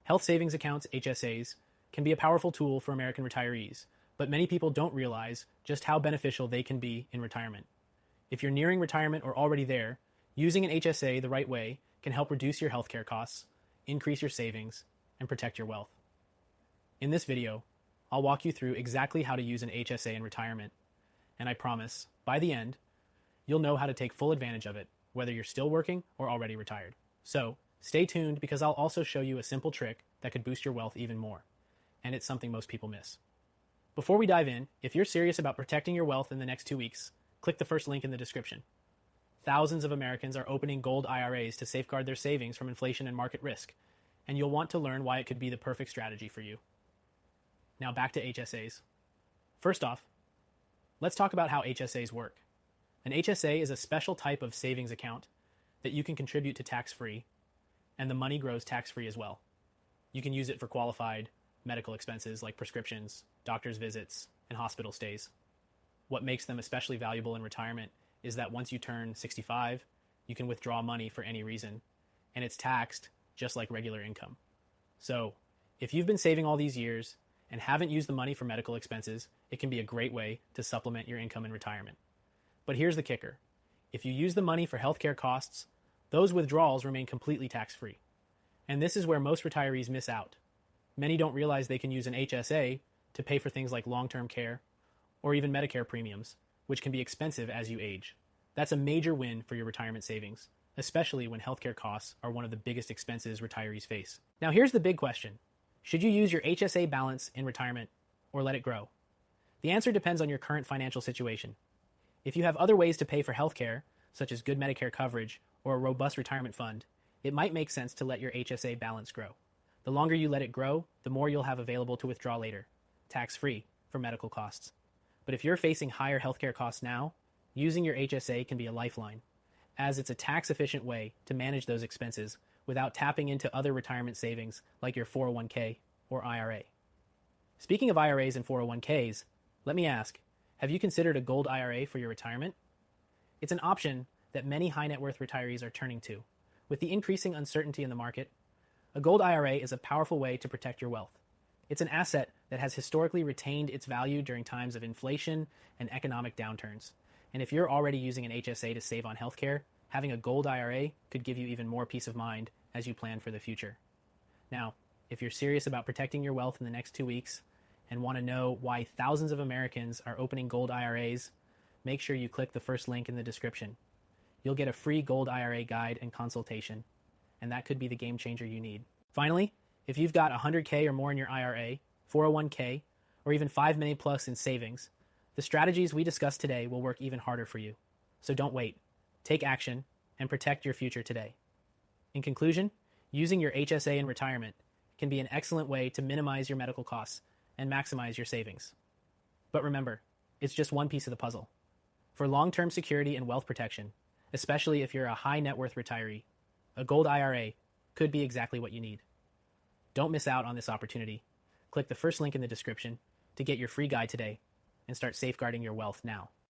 Health savings accounts, HSAs, can be a powerful tool for American retirees, but many people don't realize just how beneficial they can be in retirement. If you're nearing retirement or already there, using an HSA the right way can help reduce your healthcare costs, increase your savings, and protect your wealth. In this video, I'll walk you through exactly how to use an HSA in retirement, and I promise, by the end, you'll know how to take full advantage of it, whether you're still working or already retired. So, stay tuned because I'll also show you a simple trick that could boost your wealth even more, and it's something most people miss. Before we dive in, if you're serious about protecting your wealth in the next 2 weeks, click the first link in the description. Thousands of Americans are opening gold IRAs to safeguard their savings from inflation and market risk, and you'll want to learn why it could be the perfect strategy for you. Now back to HSAs. First off, let's talk about how HSAs work. An HSA is a special type of savings account that you can contribute to tax-free, and the money grows tax-free as well. You can use it for qualified medical expenses like prescriptions, doctor's visits, and hospital stays. What makes them especially valuable in retirement is that once you turn 65, you can withdraw money for any reason, and it's taxed just like regular income. So, if you've been saving all these years and haven't used the money for medical expenses, it can be a great way to supplement your income in retirement. But here's the kicker. If you use the money for healthcare costs, those withdrawals remain completely tax-free. And this is where most retirees miss out. Many don't realize they can use an HSA to pay for things like long-term care or even Medicare premiums, which can be expensive as you age. That's a major win for your retirement savings, especially when healthcare costs are one of the biggest expenses retirees face. Now here's the big question. Should you use your HSA balance in retirement or let it grow? The answer depends on your current financial situation. If you have other ways to pay for healthcare, such as good Medicare coverage or a robust retirement fund, it might make sense to let your HSA balance grow. The longer you let it grow, the more you'll have available to withdraw later, tax-free, for medical costs. But if you're facing higher healthcare costs now, using your HSA can be a lifeline, as it's a tax-efficient way to manage those expenses without tapping into other retirement savings like your 401k or IRA. Speaking of IRAs and 401ks, let me ask, have you considered a gold IRA for your retirement? It's an option that many high net worth retirees are turning to. With the increasing uncertainty in the market, a gold IRA is a powerful way to protect your wealth. It's an asset that has historically retained its value during times of inflation and economic downturns. And if you're already using an HSA to save on healthcare, having a gold IRA could give you even more peace of mind as you plan for the future. Now, if you're serious about protecting your wealth in the next 2 weeks and want to know why thousands of Americans are opening gold IRAs, make sure you click the first link in the description. You'll get a free gold IRA guide and consultation, and that could be the game changer you need. Finally, if you've got $100K or more in your IRA, 401k, or even $5 million plus in savings, the strategies we discussed today will work even harder for you. So don't wait. Take action and protect your future today. In conclusion, using your HSA in retirement can be an excellent way to minimize your medical costs and maximize your savings. But remember, it's just one piece of the puzzle. For long-term security and wealth protection, especially if you're a high net worth retiree, a gold IRA could be exactly what you need. Don't miss out on this opportunity. Click the first link in the description to get your free guide today and start safeguarding your wealth now.